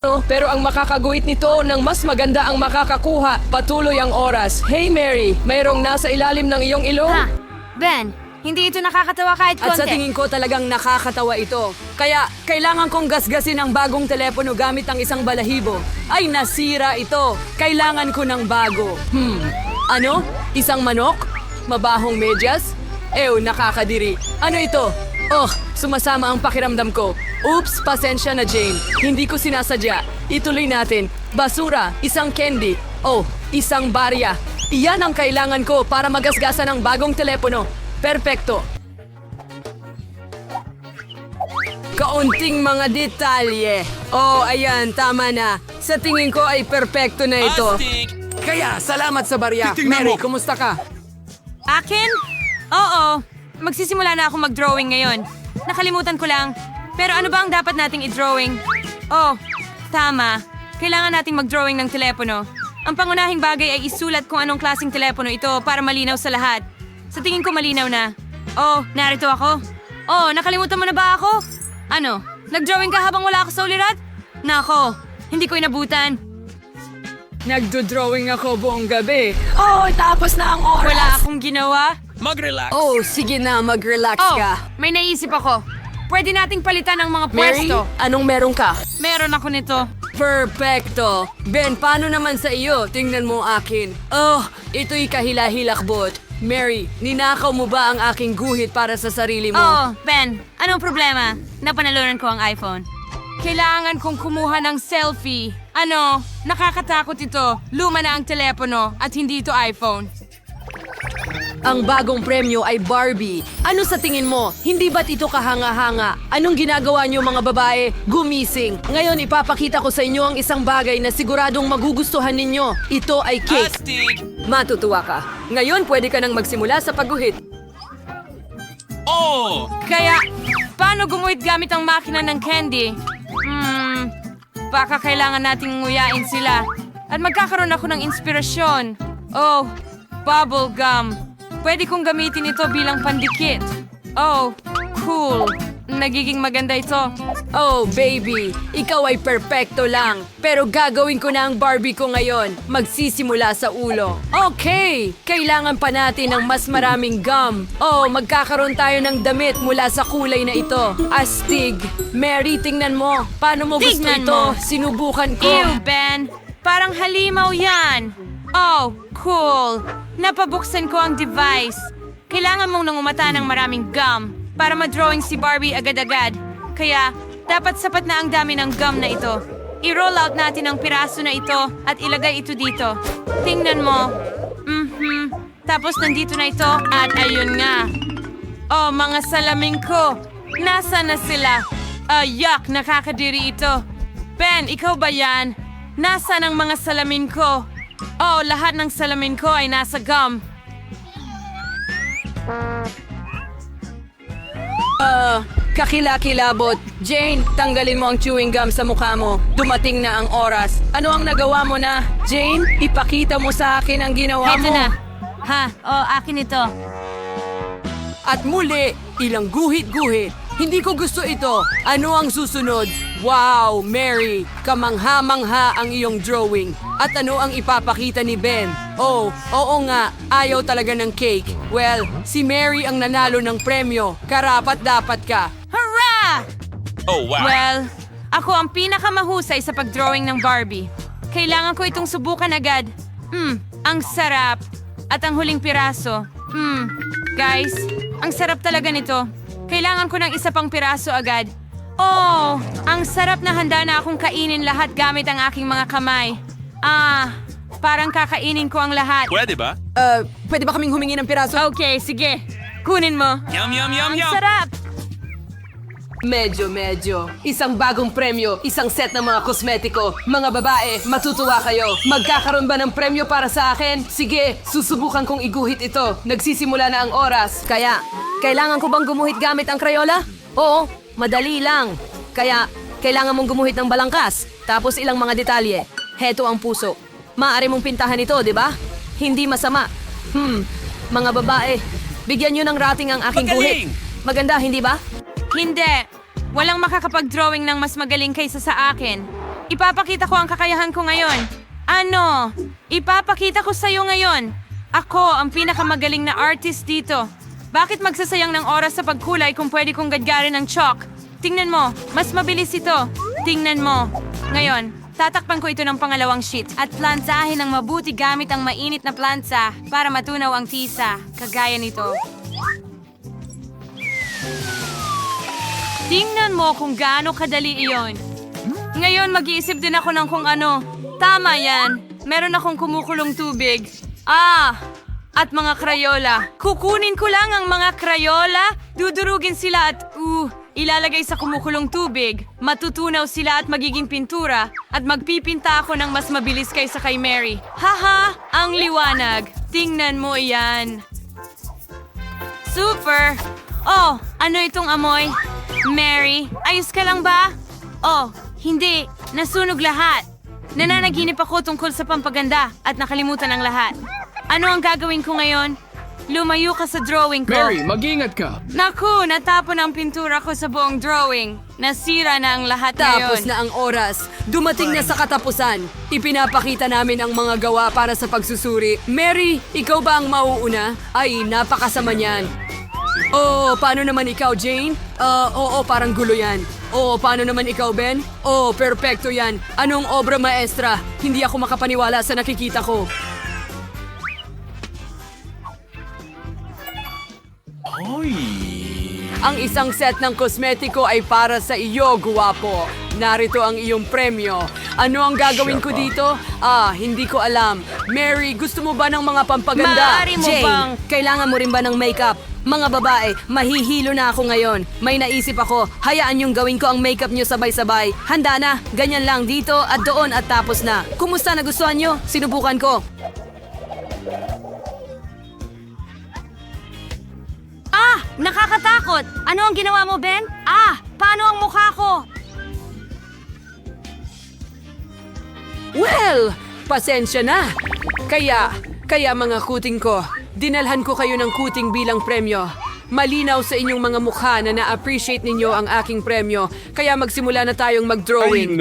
Pero ang makakaguhit nito ng mas maganda ang makakakuha. Patuloy ang oras. Hey Mary, mayroong nasa ilalim ng iyong ilong? Ha? Ben, hindi ito nakakatawa kahit At konti. sa tingin ko talagang nakakatawa ito. Kaya kailangan kong gasgasin ang bagong telepono gamit ang isang balahibo. Ay nasira ito. Kailangan ko ng bago. Ano? Isang manok? Mabahong medyas? Ew, nakakadiri. Ano ito? Oh, sumasama ang pakiramdam ko. Oops, pasensya na Jane. Hindi ko sinasadya. Ituloy natin. Basura, isang candy. Oh, isang barya. Iyan ang kailangan ko para magasgasan ang bagong telepono. Perpekto. Kaunting mga detalye. Oh, ayan, tama na. Sa tingin ko ay perpekto na ito. Kaya, salamat sa barya. Mary, kumusta ka? Akin? Oo. Magsisimula na ako mag-drawing ngayon. Nakalimutan ko lang. Pero ano ba ang dapat nating i-drawing? Oh, tama. Kailangan nating mag-drawing ng telepono. Ang pangunahing bagay ay isulat kung anong klaseng telepono ito para malinaw sa lahat. Sa tingin ko malinaw na. Oh, narito ako. Oh, nakalimutan mo na ba ako? Ano? Nag-drawing ka habang wala ako sa ulirat? Nako, hindi ko inabutan. Nagdo-drawing ako buong gabi. Oh, tapos na ang oras. Wala akong ginawa. Oh, sige na, mag-relax Oh, ka. may naisip ako. Pwede nating palitan ang mga Mary, pwesto. anong meron ka? Meron ako nito. Perfecto. Ben, paano naman sa iyo? Tingnan mo akin. Oh, ito'y kahila-hilakbot. Mary, ninakaw mo ba ang aking guhit para sa sarili mo? Oh, Ben, anong problema? Napanalunan ko ang iPhone. Kailangan kong kumuha ng selfie. Ano? Nakakatakot ito. Luma na ang telepono at hindi ito iPhone. Ang bagong premyo ay Barbie. Ano sa tingin mo? Hindi ba't ito kahanga-hanga? Anong ginagawa niyo mga babae? Gumising. Ngayon ipapakita ko sa inyo ang isang bagay na siguradong magugustuhan ninyo. Ito ay cake. Matutuwa ka. Ngayon pwede ka nang magsimula sa pagguhit. Kaya, paano gumuhit gamit ang makina ng candy? Baka kailangan nating nguyain sila. At magkakaroon ako ng inspirasyon. Oh, bubble gum. Pwede kong gamitin ito bilang pandikit. Oh, cool. Nagiging maganda ito. Oh, baby. Ikaw ay perpekto lang. Pero gagawin ko na ang Barbie ko ngayon. Magsisimula sa ulo. Okay! Kailangan pa natin ng mas maraming gum. Oh, magkakaroon tayo ng damit mula sa kulay na ito. Astig. Mary, tingnan mo. Paano mo gusto Tingnan ito? mo. Sinubukan ko. Ew, Ben. Parang halimaw yan. Oh, cool. Napabuksan ko ang device. Kailangan mong nangumata ng maraming gum para ma-drawing si Barbie agad-agad. Kaya, dapat sapat na ang dami ng gum na ito. I-roll out natin ang piraso na ito at ilagay ito dito. Tingnan mo. Tapos nandito na ito at ayun nga. Oh, mga salamin ko. Nasaan na sila? Yuck, nakakadiri ito. Ben, ikaw ba yan? Nasaan ang mga salamin ko? Oh, lahat ng salamin ko ay nasa gum. Kakilakilabot. Jane, tanggalin mo ang chewing gum sa mukha mo. Dumating na ang oras. Ano ang nagawa mo na? Jane, ipakita mo sa akin ang ginawa Heto mo. na. Ha, oh, akin ito. At muli, ilang guhit-guhit. Hindi ko gusto ito. Ano ang susunod? Wow, Mary, kamangha-mangha ang iyong drawing. At ano ang ipapakita ni Ben? Oh, oo nga, ayaw talaga ng cake. Well, si Mary ang nanalo ng premyo. Karapat-dapat ka. Hurrah! Oh, wow. Well, ako ang pinakamahusay sa pagdrawing ng Barbie. Kailangan ko itong subukan agad. Ang sarap. At ang huling piraso. Guys, ang sarap talaga nito. Kailangan ko ng isa pang piraso agad. Oh, ang sarap na handa na akong kainin lahat gamit ang aking mga kamay. Parang kakainin ko ang lahat. Pwede ba? Pwede ba kaming humingi ng piraso? Okay, sige. Kunin mo. Yum, yum, yum, Ang yum. sarap. Medyo. Isang bagong premyo, isang set ng mga kosmetiko. Mga babae, matutuwa kayo. Magkakaroon ba ng premyo para sa akin? Sige, susubukan kong iguhit ito. Nagsisimula na ang oras. Kaya, kailangan ko bang gumuhit gamit ang Crayola? Oo, madali lang. Kaya, kailangan mong gumuhit ng balangkas. Tapos ilang mga detalye. Heto ang puso. Maaari mong pintahan ito, di ba? Hindi masama. Mga babae, bigyan nyo ng rating ang aking Magaling! guhit. Maganda, hindi ba? Hindi. Walang makakapag-drawing ng mas magaling kaysa sa akin. Ipapakita ko ang kakayahan ko ngayon. Ano? Ipapakita ko sa'yo ngayon. Ako ang pinakamagaling na artist dito. Bakit magsasayang ng oras sa pagkulay kung pwede kong gadgarin ng chalk? Tingnan mo, mas mabilis ito. Tingnan mo. Ngayon, tatakpan ko ito ng pangalawang sheet at plansahin ng mabuti gamit ang mainit na plansa para matunaw ang tisa, kagaya nito. Tingnan mo kung gaano kadali iyon. Ngayon, mag-iisip din ako ng kung ano. Tama yan. Meron akong kumukulong tubig. At mga krayola. Kukunin ko lang ang mga krayola, dudurugin sila at, ilalagay sa kumukulong tubig. Matutunaw sila at magiging pintura. At magpipinta ako ng mas mabilis kaysa kay Mary. Haha, ang liwanag. Tingnan mo iyan. Super! Oh, ano itong amoy? Mary, ayos ka lang ba? Oh, hindi. Nasunog lahat. Nananaginip ako tungkol sa pampaganda at nakalimutan ang lahat. Ano ang gagawin ko ngayon? Lumayo ka sa drawing ko. Mary, mag-ingat ka. Naku, natapon ang pintura ko sa buong drawing. Nasira na ang lahat Tapos ngayon. na ang oras. Dumating na sa katapusan. Ipinapakita namin ang mga gawa para sa pagsusuri. Mary, ikaw ba ang mauuna? Ay, napakasama niyan. Oh, paano naman ikaw, Jane? Oo, parang gulo yan. Oh, paano naman ikaw, Ben? Oh, perpekto yan. Anong obra maestra? Hindi ako makapaniwala sa nakikita ko. Ang isang set ng kosmetiko ay para sa iyo, guwapo. Narito ang iyong premyo. Ano ang gagawin ko dito? Hindi ko alam. Mary, gusto mo ba ng mga pampaganda? Maaari mo Jane, bang- kailangan mo rin ba ng makeup? Mga babae, mahihilo na ako ngayon. May naisip ako, hayaan yung gawin ko ang makeup nyo sabay-sabay. Handa na, ganyan lang dito at doon at tapos na. Kumusta, nagustuhan nyo? Sinubukan ko. Nakakatakot! Ano ang ginawa mo, Ben? Paano ang mukha ko? Well, pasensya na. Kaya mga kuting ko, dinalhan ko kayo ng kuting bilang premyo. Malinaw sa inyong mga mukha na na-appreciate ninyo ang aking premyo, kaya magsimula na tayong mag-drawing.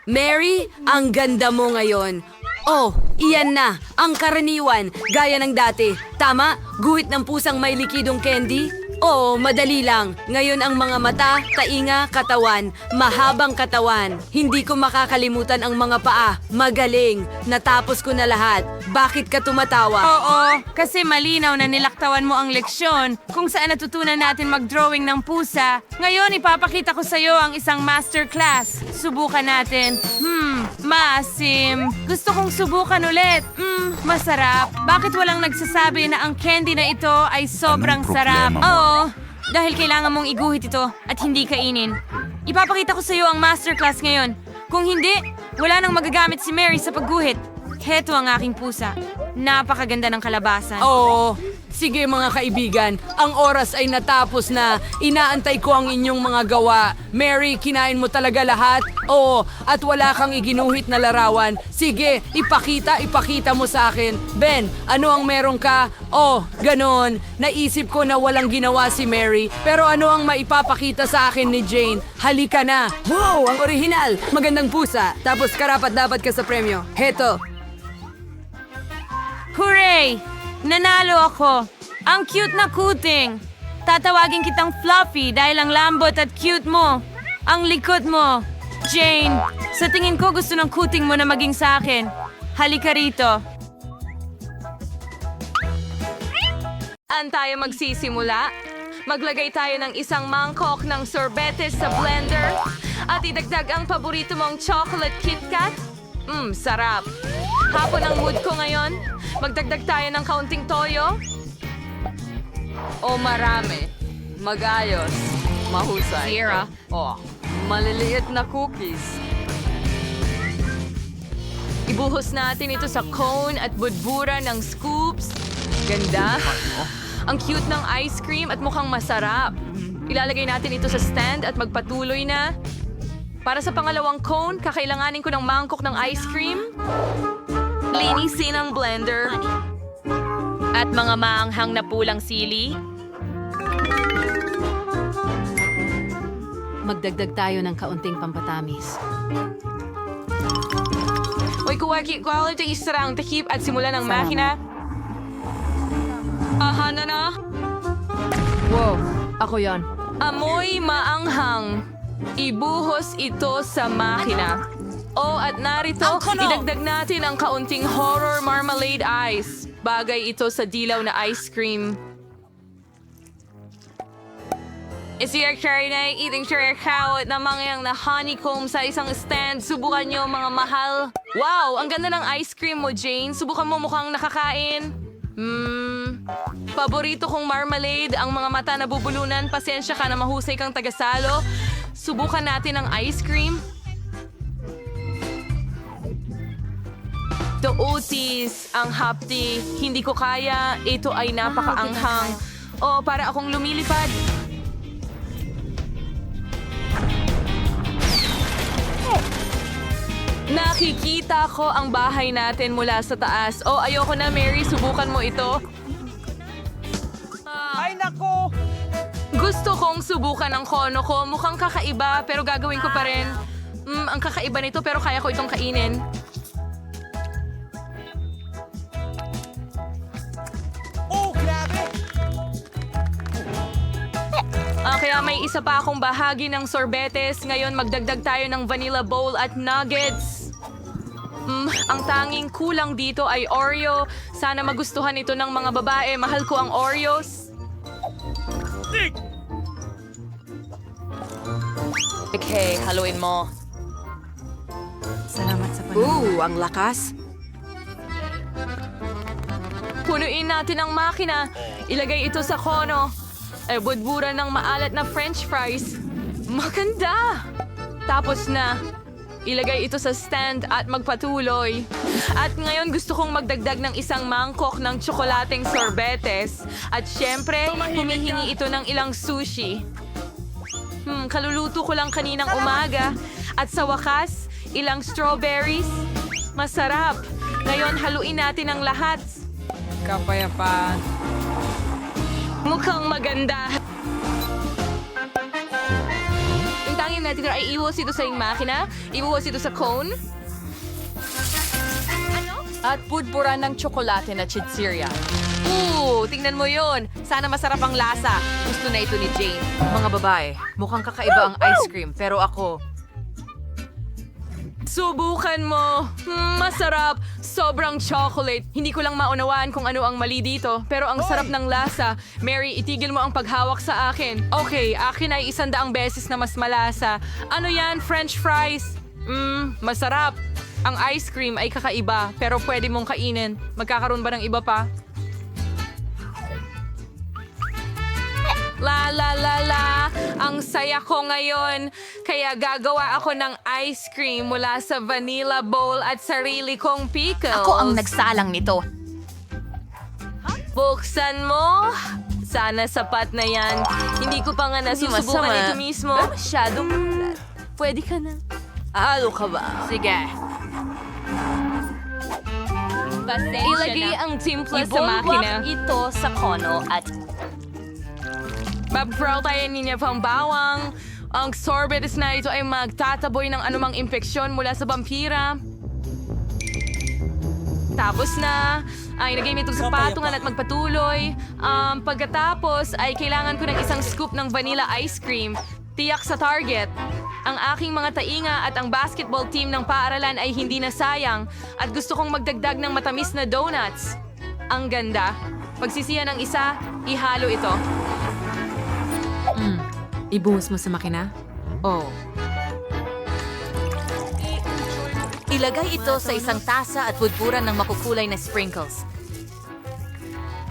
Mary, ang ganda mo ngayon. Oh, iyan na, ang karaniwan, gaya ng dati. Tama, guhit ng pusang may likidong candy. Oo, madali lang. Ngayon ang mga mata, tainga, katawan, mahabang katawan. Hindi ko makakalimutan ang mga paa. Magaling. Natapos ko na lahat. Bakit ka tumatawa? Oo, kasi malinaw na nilaktawan mo ang leksyon kung saan natutunan natin mag-drawing ng pusa. Ngayon, ipapakita ko sa'yo ang isang masterclass. Subukan natin. Maasim. Gusto kong subukan ulit. Masarap. Bakit walang nagsasabi na ang candy na ito ay sobrang sarap? Oo, dahil kailangan mong iguhit ito at hindi kainin. Ipapakita ko sa iyo ang masterclass ngayon. Kung hindi, wala nang magagamit si Mary sa pagguhit. Heto ang aking pusa. Napakaganda ng kalabasan. Oo. Sige mga kaibigan, ang oras ay natapos na. Inaantay ko ang inyong mga gawa. Mary, kinain mo talaga lahat? Oo, at wala kang iginuhit na larawan. Sige, ipakita mo sa akin. Ben, ano ang meron ka? Oh, ganon. Naisip ko na walang ginawa si Mary. Pero ano ang maipapakita sa akin ni Jane? Halika na. Wow, ang orihinal. Magandang pusa. Tapos karapat-dapat ka sa premyo. Heto. Hooray! Nanalo ako! Ang cute na kuting! Tatawagin kitang Fluffy dahil ang lambot at cute mo. Ang likod mo. Jane, sa tingin ko gusto ng kuting mo na maging sa akin. Halika rito. Saan tayo magsisimula? Maglagay tayo ng isang mangkok ng sorbetes sa blender at idagdag ang paborito mong chocolate KitKat. Sarap. Hapon ang mood ko ngayon. Magdagdag tayo ng kaunting toyo. O marami. Magayos. Mahusay. Zira. Maliliit na cookies. Ibuhos natin ito sa cone at budbura ng scoops. Ganda. Ang cute ng ice cream at mukhang masarap. Ilalagay natin ito sa stand at magpatuloy na. Para sa pangalawang cone, kakailanganin ko ng mangkok ng ice cream. Linisin ang blender. At mga maanghang na pulang sili. Magdagdag tayo ng kaunting pampatamis. Uy, quality isarang takip at simulan ng makina. Aha na. Wow, ako yan. Amoy maanghang. Ibuhos ito sa makina. Oh, at narito, idagdag natin ang kaunting horror marmalade ice. Bagay ito sa dilaw na ice cream. Isiyar na eating sure cow at namangyang na honeycomb sa isang stand. Subukan nyo mga mahal. Wow, ang ganda ng ice cream mo, Jane. Subukan mo mukhang nakakain. Paborito kong marmalade. Ang mga mata na bubulunan. Pasensya ka na mahusay kang tagasalo. Subukan natin ang ice cream. The Otis, ang hapti. Hindi ko kaya. Ito ay napakaanghang. O, para akong lumilipad. Nakikita ko ang bahay natin mula sa taas. Oh, ayoko na, Mary. Subukan mo ito. Ay, nako! Gusto kong subukan ang kono ko. Mukhang kakaiba, pero gagawin ko pa rin. Ang kakaiba nito, pero kaya ko itong kainin. Oh, grabe! Kaya may isa pa akong bahagi ng sorbetes. Ngayon, magdagdag tayo ng vanilla bowl at nuggets. Ang tanging kulang dito ay Oreo. Sana magustuhan ito ng mga babae. Mahal ko ang Oreos. Okay, haluin mo. Salamat sa panahon. Ang lakas. Punuin natin ang makina. Ilagay ito sa kono. Budburan ng maalat na french fries. Maganda! Tapos na. Ilagay ito sa stand at magpatuloy. At ngayon gusto kong magdagdag ng isang mangkok ng tsokolateng sorbetes. At syempre, humihingi ito ng ilang sushi. Kaluluto ko lang kaninang umaga. At sa wakas, ilang strawberries. Masarap. Ngayon, haluin natin ang lahat. Kapayapaan. Mukhang maganda. Yung tanging natin ay iwas ito sa iyong makina. Iwas ito sa cone. At pudpuran ng tsokolate na chitsiria. Tingnan mo yon. Sana masarap ang lasa. Gusto na ito ni Jane. Mga babae, mukhang kakaiba ang ice cream, pero ako, Subukan mo. Masarap. Sobrang chocolate. Hindi ko lang maunawaan kung ano ang mali dito. Pero ang sarap ng lasa. Mary, itigil mo ang paghawak sa akin. Okay, akin ay 100 beses na mas malasa. Ano yan? French fries? Masarap. Ang ice cream ay kakaiba, pero pwede mong kainin. Magkakaroon ba ng iba pa? La la la la, ang saya ko ngayon. Kaya gagawa ako ng ice cream mula sa vanilla bowl at sarili kong pickles. Ako ang nagsalang nito. Buksan mo. Sana sapat na yan. Hindi ko pa nga nasusubukan masama. ito mismo. Masyadong pwede ka na. ano ka ba? Sige. Ilagay ang timpla sa makina. ito sa kono at Babrotayan niya pang bawang. Ang sorbetes na ito ay magtataboy ng anumang impeksyon mula sa vampira. Tapos na, ay nagay nito sa patungan at magpatuloy. Pagkatapos ay kailangan ko ng isang scoop ng vanilla ice cream. Tiyak sa Target. Ang aking mga tainga at ang basketball team ng paaralan ay hindi na sayang at gusto kong magdagdag ng matamis na donuts. Ang ganda. Pagsisiyan ng isa, ihalo ito. ibuhos mo sa makina? Oh. Ilagay ito sa isang tasa at pudpuran ng makukulay na sprinkles.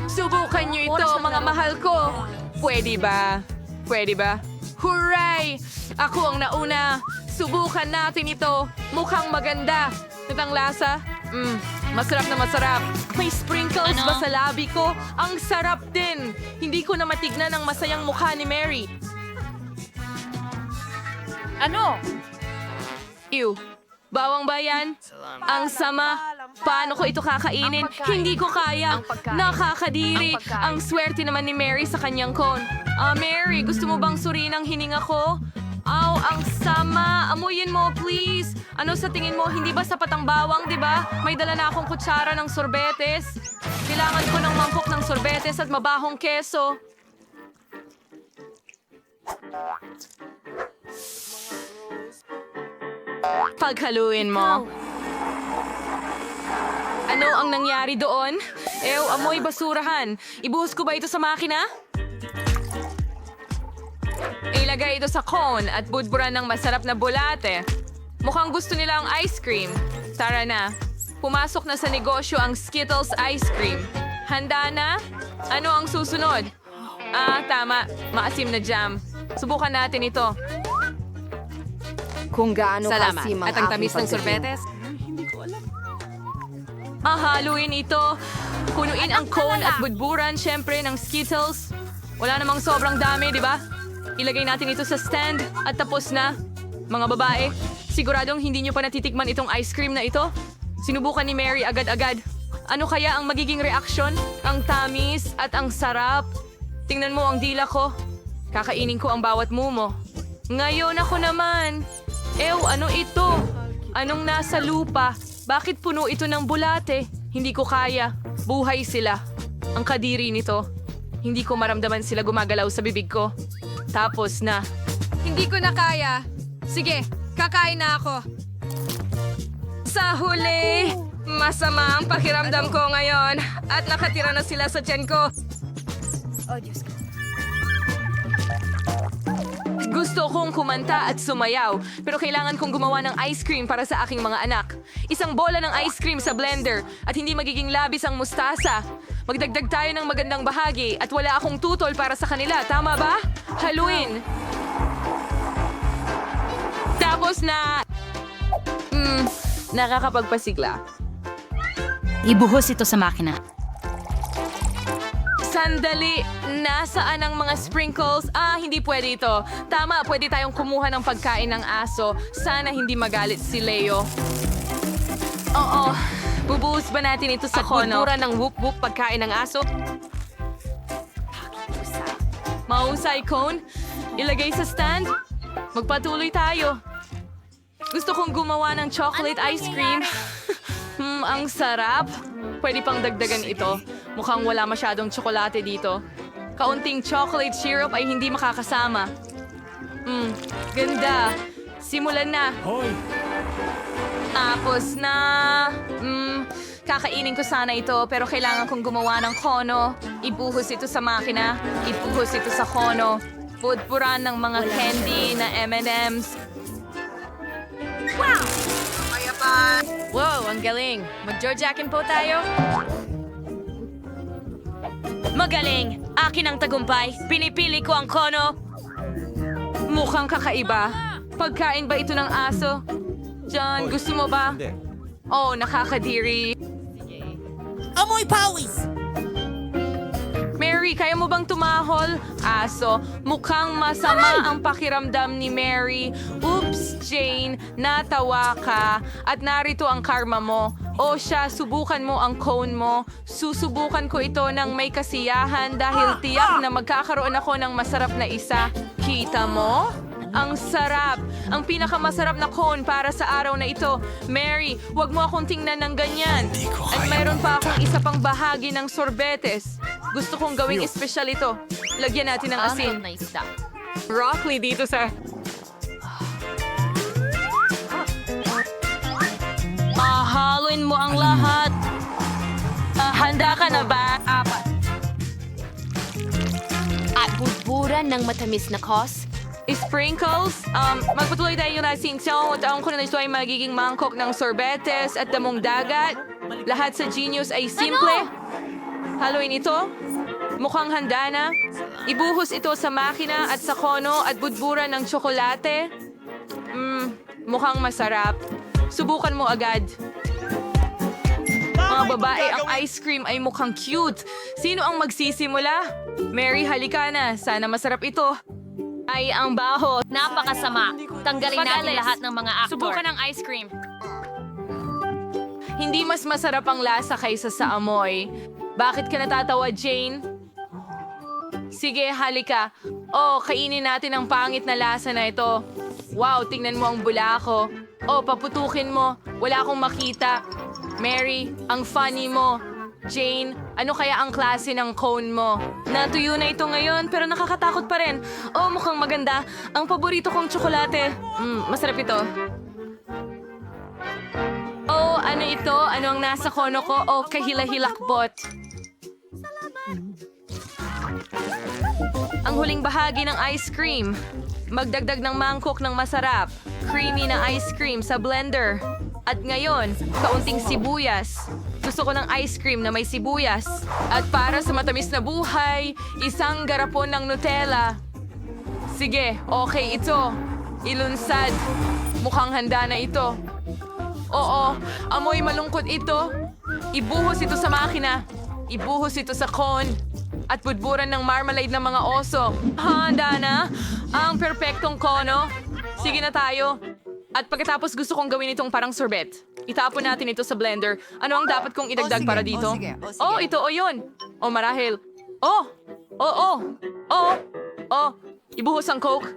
Subukan niyo ito, mga mahal ko. Pwede ba? Pwede ba? Hooray! Ako ang nauna. Subukan natin ito. Mukhang maganda. Itang lasa? Masarap na masarap. May sprinkles ba sa labi ko? Ang sarap din. Hindi ko na matignan ang masayang mukha ni Mary. Ano? Ew. Bawang bayan? Ang sama. Paano ko ito kakainin? Hindi ko kaya. Nakakadiri. Ang swerte naman ni Mary sa kanyang cone. Mary, gusto mo bang suriin ang hininga ko? Ang sama. Amuyin mo, please. Ano sa tingin mo, hindi ba sapat ang bawang, di ba? May dala na akong kutsara ng sorbetes. Kailangan ko ng mangkok ng sorbetes at mabahong keso. Paghaluin mo. Ano ang nangyari doon? Ew, amoy basurahan. Ibuhos ko ba ito sa makina? Ilagay ito sa cone at budburan ng masarap na bulate. Mukhang gusto nila ang ice cream. Tara na. Pumasok na sa negosyo ang Skittles ice cream. Handa na? Ano ang susunod? Tama. Maasim na jam. Subukan natin ito. Kung gaano Salamat. kasim ang At ang aking tamis ng pagdating. sorbetes? Haluin ito. Punuin ang cone at budburan, syempre, ng Skittles. Wala namang sobrang dami, di ba? Ilagay natin ito sa stand at tapos na. Mga babae, siguradong hindi nyo pa natitikman itong ice cream na ito. Sinubukan ni Mary agad-agad. Ano kaya ang magiging reaksyon? Ang tamis at ang sarap. Tingnan mo ang dila ko. Kakainin ko ang bawat mumo. Ngayon ako naman. Ew, ano ito? Anong nasa lupa? Bakit puno ito ng bulate? Hindi ko kaya. Buhay sila. Ang kadiri nito. Hindi ko maramdaman sila gumagalaw sa bibig ko. Tapos na. Hindi ko na kaya. Sige, kakain na ako. Sa huli, masama ang pakiramdam ko ngayon at nakatira na sila sa tiyan ko. Gusto kong kumanta at sumayaw, pero kailangan kong gumawa ng ice cream para sa aking mga anak. Isang bola ng ice cream sa blender at hindi magiging labis ang mustasa. Magdagdag tayo ng magandang bahagi at wala akong tutol para sa kanila, tama ba? Haluin! Tapos na... nakakapagpasigla. Ibuhos ito sa makina. Sandali! Nasaan ang mga sprinkles? Hindi pwede ito. Tama, pwede tayong kumuha ng pagkain ng aso. Sana hindi magalit si Leo. Oo, bubuhos ba natin ito sa kono? Budburan ng whoop-whoop pagkain ng aso. Mahusay, Cone. Ilagay sa stand. Magpatuloy tayo. Gusto kong gumawa ng chocolate ice cream. Ang sarap. Pwede pang dagdagan ito. Mukhang wala masyadong tsokolate dito. Kaunting chocolate syrup ay hindi makakasama. Ganda. Simulan na. Hoy! Tapos na... kakainin ko sana ito pero kailangan kong gumawa ng kono. Ibuhos ito sa makina. Ibuhos ito sa kono. Pudpuran ng mga candy na M&M's. Wow, ang galing. Mag-Georgiakin po tayo. Magaling! Akin ang tagumpay. Pinipili ko ang kono. Mukhang kakaiba. Pagkain ba ito ng aso? John, gusto mo ba? Hindi. Oh, nakakadiri. Amoy pawis! Mary, kaya mo bang tumahol? Aso, mukhang masama ang pakiramdam ni Mary. Oops, Jane, natawa ka. At narito ang karma mo. O siya, subukan mo ang cone mo. Susubukan ko ito ng may kasiyahan dahil tiyak na magkakaroon ako ng masarap na isa. Kita mo? Ang sarap! Ang pinakamasarap na cone para sa araw na ito. Mary, wag mo akong tingnan ng ganyan. At mayroon pa akong isa pang bahagi ng sorbetes. Gusto kong gawing espesyal ito. Lagyan natin ng asin. Na isda. Broccoli dito sa... Haluin mo ang lahat. Handa ka na ba? At budburan ng matamis na kos. Sprinkles? Magpatuloy tayo yung asin. So, taong ko na ito ay magiging mangkok ng sorbetes at damong dagat. Lahat sa Genius ay simple. Haluin ito. Mukhang handa na. Ibuhos ito sa makina at sa kono at budburan ng tsokolate. Mukhang masarap. Subukan mo agad. Mga babae, ang ice cream ay mukhang cute. Sino ang magsisimula? Mary, halika na. Sana masarap ito. Ay, ang baho. Napakasama. Tanggalin natin lahat ng mga aktor. Subukan ng ice cream. Hindi mas masarap ang lasa kaysa sa amoy. Bakit ka natatawa, Jane? Sige, halika. Oh, kainin natin ang pangit na lasa na ito. Wow, tingnan mo ang bula ko. Oh, paputukin mo. Wala akong makita. Mary, ang funny mo. Jane, ano kaya ang klase ng cone mo? Natuyo na ito ngayon pero nakakatakot pa rin. Oh, mukhang maganda. Ang paborito kong tsokolate. Masarap ito. Oh, ano ito? Ano ang nasa kono ko? Oh, kahila-hilakbot. Ang huling bahagi ng ice cream. Magdagdag ng mangkok ng masarap. Creamy na ice cream sa blender. At ngayon, kaunting sibuyas. Gusto ko ng ice cream na may sibuyas. At para sa matamis na buhay, isang garapon ng Nutella. Sige, okay ito. Ilunsad. Mukhang handa na ito. Oo, amoy malungkot ito. Ibuhos ito sa makina. Ibuhos ito sa cone. At budburan ng marmalade ng mga oso. Handa na ang perpektong kono. Sige na tayo. At pagkatapos gusto kong gawin itong parang sorbet. Itapon natin ito sa blender. Ano ang dapat kong idagdag para dito? Oh, ito o yun. O marahil. Ibuhos ang Coke.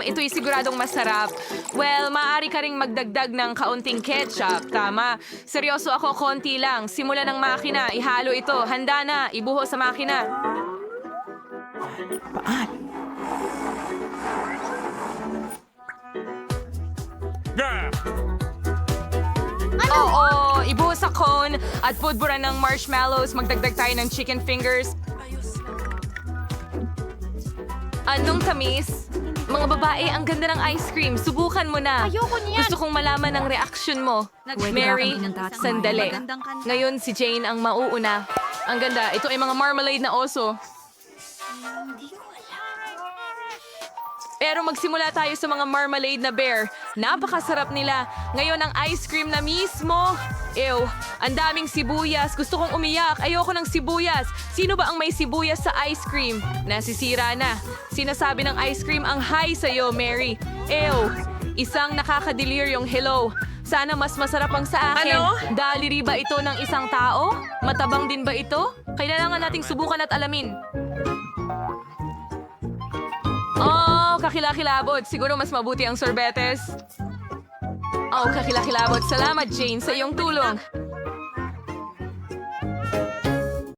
Ito'y siguradong masarap. Well, maaari ka ring magdagdag ng kaunting ketchup. Tama. Seryoso ako, konti lang. Simula ng makina, ihalo ito. Handa na, ibuhos sa makina. Oo, ibuhos sa cone at budburan ng marshmallows. Magdagdag tayo ng chicken fingers. Anong tamis? Mga babae, ang ganda ng ice cream. Subukan mo na. Ayoko niyan. Gusto kong malaman ang reaksyon mo. Mary, sandali. Ngayon si Jane ang mauuna. Ang ganda. Ito ay mga marmalade na oso. Pero magsimula tayo sa mga marmalade na bear. Napakasarap nila. Ngayon ang ice cream na mismo. Ew, ang daming sibuyas. Gusto kong umiyak. Ayoko ng sibuyas. Sino ba ang may sibuyas sa ice cream? Nasisira na. Sinasabi ng ice cream ang hi sa'yo, Mary. Ew, isang nakakadeliryong hello. Sana mas masarap ang sa akin. Ano? Daliri ba ito ng isang tao? Matabang din ba ito? Kailangan nating subukan at alamin. Oh, kakilakilabot. Siguro mas mabuti ang sorbetes. Oh, kakilakilabot. Salamat, Jane, sa iyong tulong.